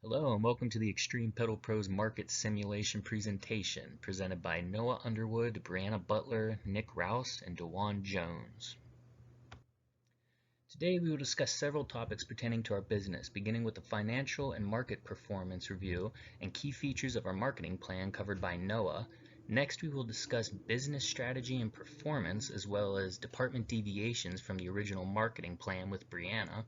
Hello and welcome to the Extreme Pedal Pros Market Simulation presentation presented by Noah Underwood, Brianna Butler, Nick Rouse, and DeJuan Jones. Today we will discuss several topics pertaining to our business, beginning with the financial and market performance review and key features of our marketing plan covered by Noah. Next we will discuss business strategy and performance as well as department deviations from the original marketing plan with Brianna.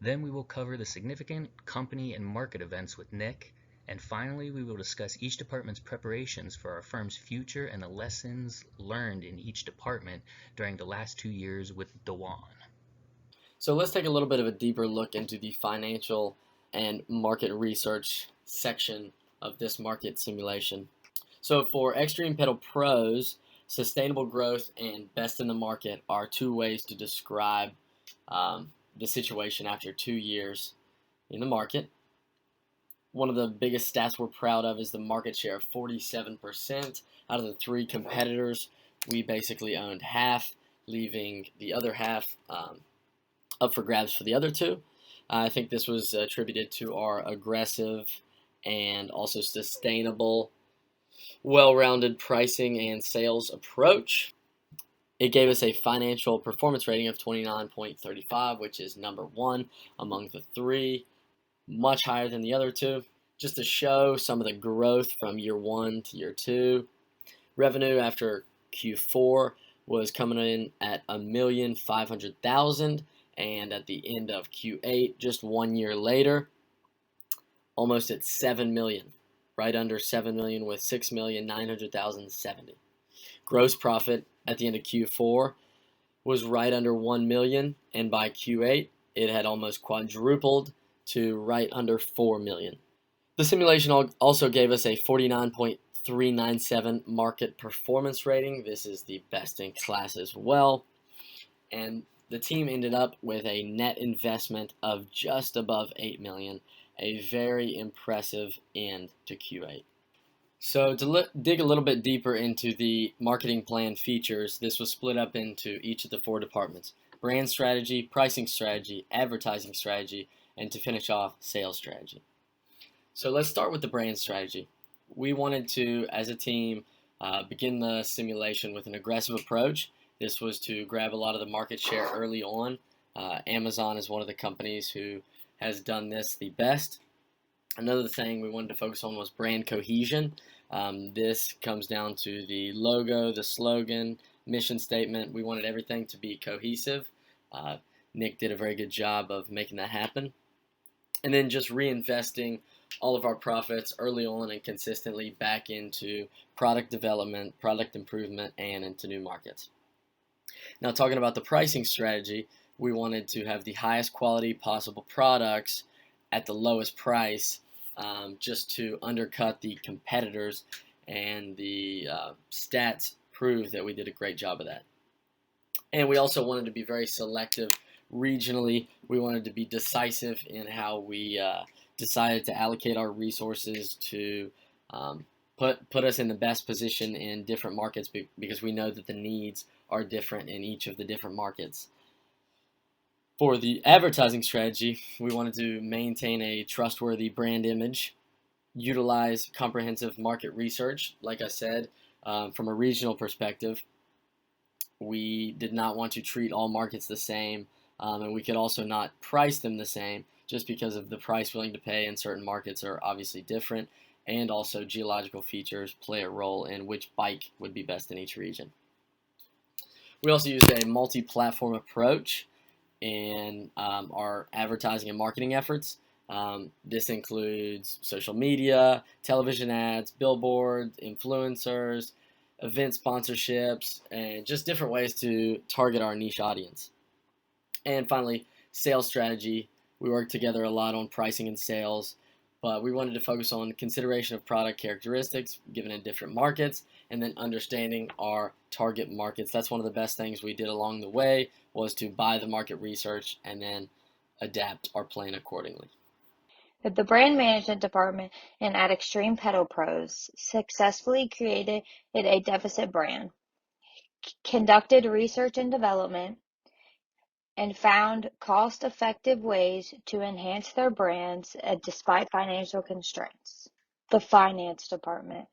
Then we will cover the significant company and market events with Nick. And finally, we will discuss each department's preparations for our firm's future and the lessons learned in each department during the last 2 years with DeJuan. So let's take a little bit of a deeper look into the financial and market research section of this market simulation. So for X-TREME Pedal Pros, sustainable growth and best in the market are two ways to describe the situation after 2 years in the market. One of the biggest stats we're proud of is the market share of 47%. Out of the three competitors, we basically owned half, leaving the other half up for grabs for the other two. I think this was attributed to our aggressive and also sustainable, well-rounded pricing and sales approach. It gave us a financial performance rating of 29.35, which is number one among the three, much higher than the other two. Just to show some of the growth from year one to year two, revenue after Q4 was coming in at $1,500,000, and at the end of Q8, just 1 year later, almost at $7 million, right under $7 million with $6,900,070. Gross profit at the end of Q4 was right under $1 million, and by Q8, it had almost quadrupled to right under $4 million. The simulation also gave us a 49.397 market performance rating. This is the best in class as well. And the team ended up with a net investment of just above $8 million, a very impressive end to Q8. So to dig a little bit deeper into the marketing plan features, this was split up into each of the four departments: brand strategy, pricing strategy, advertising strategy, and to finish off, sales strategy. So let's start with the brand strategy. We wanted to, as a team, begin the simulation with an aggressive approach. This was to grab a lot of the market share early on. Amazon is one of the companies who has done this the best. Another thing we wanted to focus on was brand cohesion. This comes down to the logo, the slogan, mission statement. We wanted everything to be cohesive. Nick did a very good job of making that happen. And then just reinvesting all of our profits early on and consistently back into product development, product improvement, and into new markets. Now, talking about the pricing strategy, we wanted to have the highest quality possible products at the lowest price, just to undercut the competitors, and the stats prove that we did a great job of that. And we also wanted to be very selective regionally. We wanted to be decisive in how we decided to allocate our resources to put us in the best position in different markets, because we know that the needs are different in each of the different markets. For the advertising strategy, we wanted to maintain a trustworthy brand image, utilize comprehensive market research. Like I said, from a regional perspective, we did not want to treat all markets the same, and we could also not price them the same, just because of the price willing to pay in certain markets are obviously different, and also geological features play a role in which bike would be best in each region. We also used a multi-platform approach in our advertising and marketing efforts. This includes social media, television ads, billboards, influencers, event sponsorships, and just different ways to target our niche audience. And finally, sales strategy. We worked together a lot on pricing and sales, but we wanted to focus on consideration of product characteristics given in different markets, and then understanding our target markets. That's one of the best things we did along the way, was to buy the market research and then adapt our plan accordingly. The brand management department and at X-TREME Pedal Pros successfully created a deficit brand, conducted research and development, and found cost-effective ways to enhance their brands despite financial constraints. The finance department.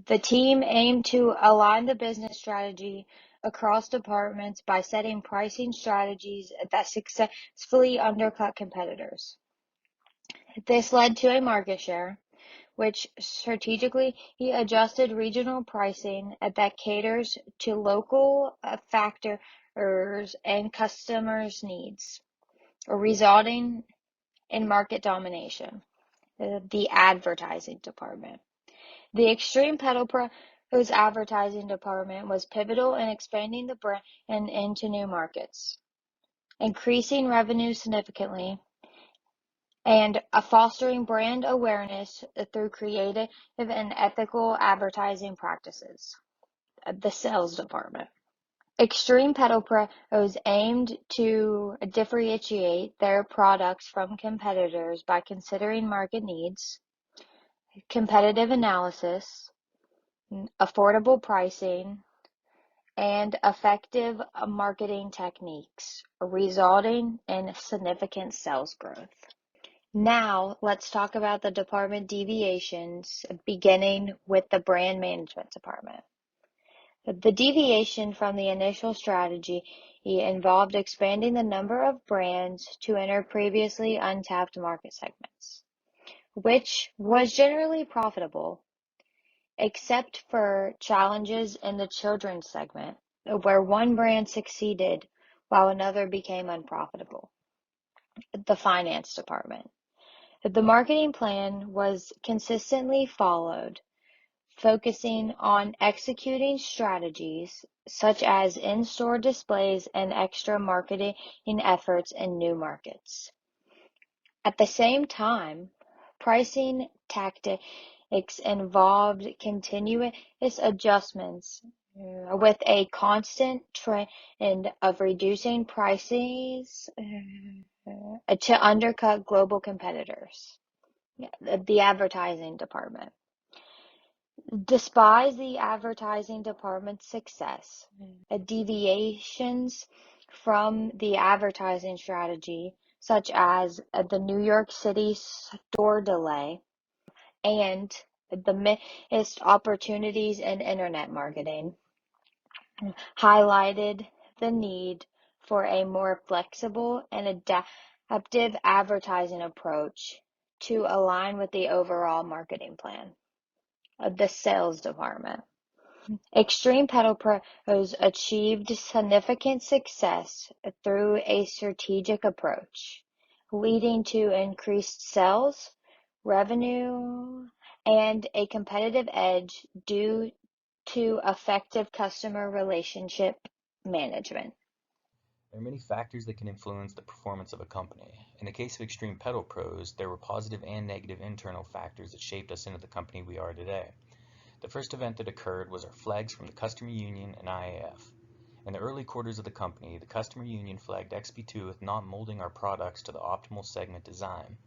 The team aimed to align the business strategy across departments by setting pricing strategies that successfully undercut competitors. This led to a market share, which strategically adjusted regional pricing that caters to local factors and customers' needs, resulting in market domination. The advertising department. The X-TREME Pedal Pro's advertising department was pivotal in expanding the brand into new markets, increasing revenue significantly, and fostering brand awareness through creative and ethical advertising practices. The sales department. X-TREME Pedal Pros aimed to differentiate their products from competitors by considering market needs, competitive analysis, affordable pricing, and effective marketing techniques, resulting in significant sales growth. Now, let's talk about the department deviations, beginning with the brand management department. The deviation from the initial strategy involved expanding the number of brands to enter previously untapped market segments, which was generally profitable, except for challenges in the children's segment, where one brand succeeded while another became unprofitable. The finance department. The marketing plan was consistently followed, focusing on executing strategies such as in-store displays and extra marketing efforts in new markets. At the same time, pricing tactics involved continuous adjustments with a constant trend of reducing prices to undercut global competitors. The advertising department. Despite the advertising department's success, deviations from the advertising strategy, such as the New York City store delay and the missed opportunities in internet marketing, highlighted the need for a more flexible and adaptive advertising approach to align with the overall marketing plan of the sales department. X-TREME Pedal Pros achieved significant success through a strategic approach, leading to increased sales, revenue, and a competitive edge due to effective customer relationship management. There are many factors that can influence the performance of a company. In the case of X-TREME Pedal Pros, there were positive and negative internal factors that shaped us into the company we are today. The first event that occurred was our flags from the Customer Union and IAF. In the early quarters of the company, the Customer Union flagged XP2 with not molding our products to the optimal segment design.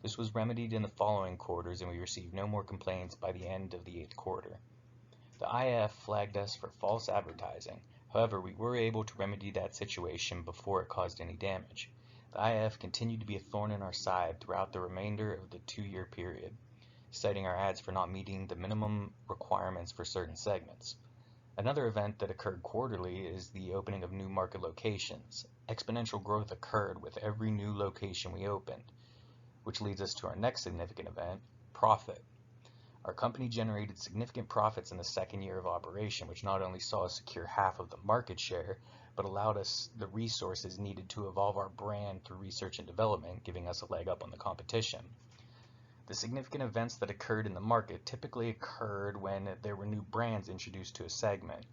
This was remedied in the following quarters, and we received no more complaints by the end of the 8th quarter. The IAF flagged us for false advertising. However, we were able to remedy that situation before it caused any damage. The IAF continued to be a thorn in our side throughout the remainder of the 2-year period, citing our ads for not meeting the minimum requirements for certain segments. Another event that occurred quarterly is the opening of new market locations. Exponential growth occurred with every new location we opened, which leads us to our next significant event, profit. Our company generated significant profits in the 2nd year of operation, which not only saw us secure half of the market share, but allowed us the resources needed to evolve our brand through research and development, giving us a leg up on the competition. The significant events that occurred in the market typically occurred when there were new brands introduced to a segment.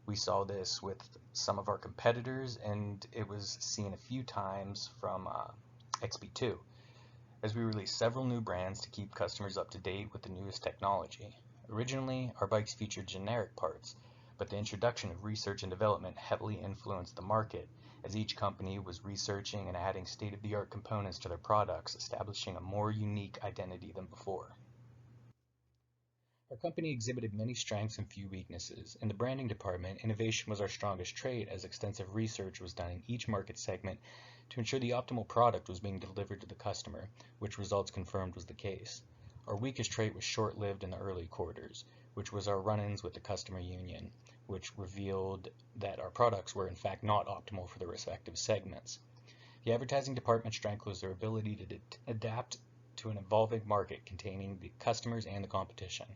We saw this with some of our competitors, and it was seen a few times from XP2, as we released several new brands to keep customers up to date with the newest technology. Originally, our bikes featured generic parts, but the introduction of research and development heavily influenced the market, as each company was researching and adding state-of-the-art components to their products, establishing a more unique identity than before. Our company exhibited many strengths and few weaknesses. In the branding department, innovation was our strongest trait, as extensive research was done in each market segment to ensure the optimal product was being delivered to the customer, which results confirmed was the case. Our weakest trait was short-lived in the early quarters, which was our run-ins with the customer union, which revealed that our products were in fact not optimal for the respective segments. The advertising department's strength was their ability to adapt to an evolving market containing the customers and the competition.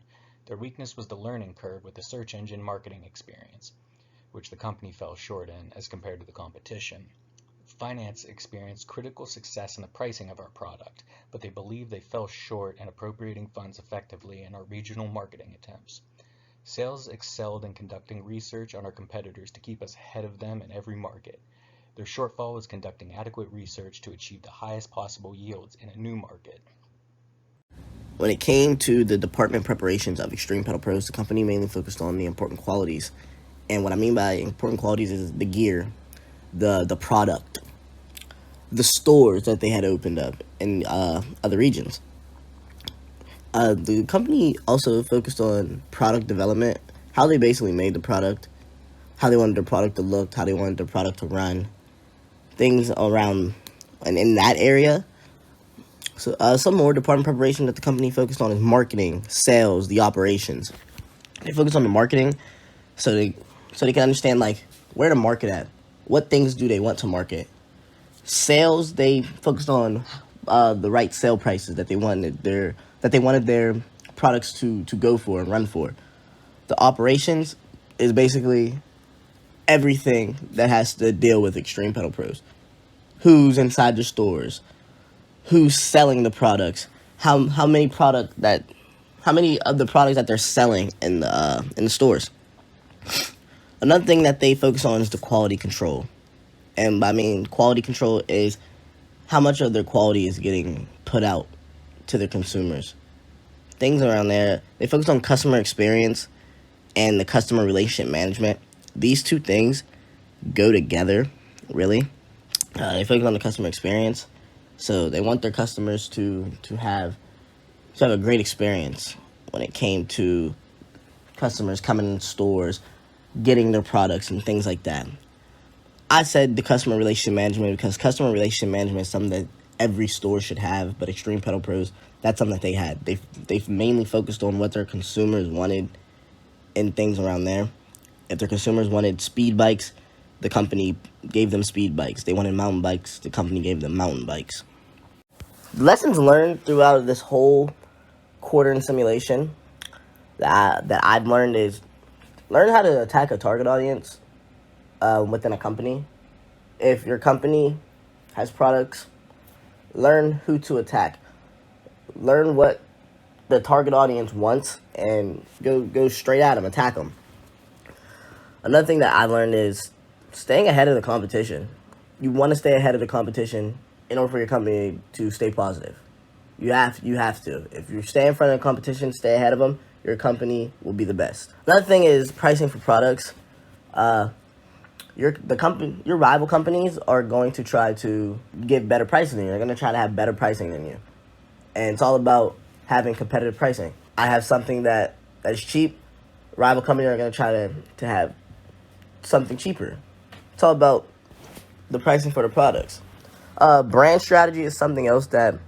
Their weakness was the learning curve with the search engine marketing experience, which the company fell short in as compared to the competition. Finance experienced critical success in the pricing of our product, but they believe they fell short in appropriating funds effectively in our regional marketing attempts. Sales excelled in conducting research on our competitors to keep us ahead of them in every market. Their shortfall was conducting adequate research to achieve the highest possible yields in a new market. When it came to the department preparations of Extreme Pedal Pros, the company mainly focused on the important qualities. And what I mean by important qualities is the gear, the product, the stores that they had opened up in other regions. The company also focused on product development, how they basically made the product, how they wanted their product to look, how they wanted their product to run, things around and in that area. So some more department preparation that the company focused on is marketing, sales, the operations. They focus on the marketing so they can understand like where to market at, what things do they want to market. Sales, they focused on the right sale prices that they wanted their products to go for and run for. The operations is basically everything that has to deal with Extreme Pedal Pros. Who's inside the stores? Who's selling the products? How many of the products that they're selling in the stores? Another thing that they focus on is the quality control. And I mean quality control is how much of their quality is getting put out to the consumers. Things around there. They focus on customer experience and the customer relationship management. These two things go together, really. They focus on the customer experience. So they want their customers to have a great experience when it came to customers coming in stores, getting their products and things like that. I said the customer relationship management because customer relationship management is something that every store should have, but Extreme Pedal Pros, that's something that they had. They've mainly focused on what their consumers wanted and things around there. If their consumers wanted speed bikes, the company gave them speed bikes. They wanted mountain bikes, the company gave them mountain bikes. Lessons learned throughout this whole quarter in simulation that I've learned is learn how to attack a target audience within a company. If your company has products, learn who to attack. Learn what the target audience wants and go straight at them, attack them. Another thing that I've learned is staying ahead of the competition. You want to stay ahead of the competition in order for your company to stay positive. You have to. If you stay in front of the competition, stay ahead of them, your company will be the best. Another thing is pricing for products. Your rival companies are going to try to get better pricing than you. They're going to try to have better pricing than you. And it's all about having competitive pricing. I have something that is cheap. Rival companies are going to try to have something cheaper. It's all about the pricing for the products. Brand strategy is something else a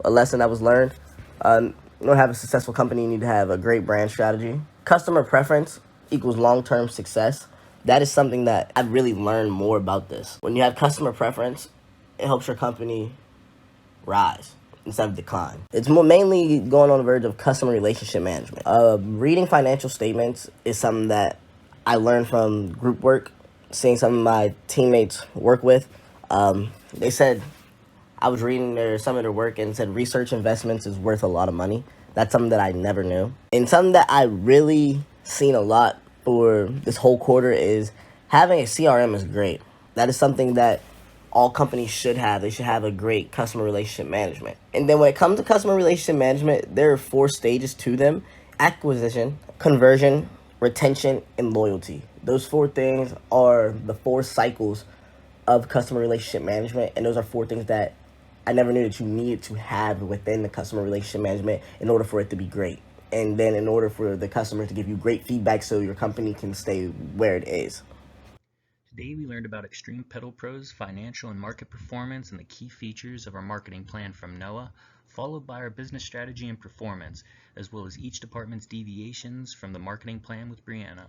lesson that was learned. In order to have a successful company, you need to have a great brand strategy. Customer preference equals long-term success. That is something that I've really learned more about this. When you have customer preference, it helps your company rise instead of decline. It's mainly going on the verge of customer relationship management. Reading financial statements is something that I learned from group work, seeing some of my teammates work with. They said, I was reading some of their work and said research investments is worth a lot of money. That's something that I never knew. And something that I really seen a lot for this whole quarter is having a CRM is great. That is something that all companies should have. They should have a great customer relationship management. And then when it comes to customer relationship management, there are 4 stages to them: acquisition, conversion, retention, and loyalty. Those 4 things are the 4 cycles of customer relationship management, and those are 4 things that I never knew that you needed to have within the customer relationship management in order for it to be great. and then in order for the customer to give you great feedback so your company can stay where it is. Today we learned about Extreme Pedal Pro's financial and market performance and the key features of our marketing plan from NOAA, followed by our business strategy and performance, as well as each department's deviations from the marketing plan with Brianna.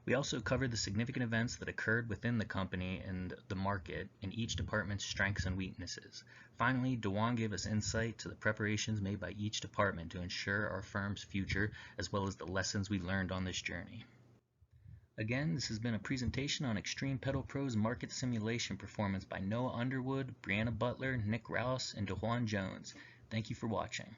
We also covered the significant events that occurred within the company and the market and each department's strengths and weaknesses. Finally, Dewan gave us insight to the preparations made by each department to ensure our firm's future, as well as the lessons we learned on this journey. Again, this has been a presentation on Extreme Pedal Pro's market simulation performance by Noah Underwood, Brianna Butler, Nick Rouse, and DeJuan Jones. Thank you for watching.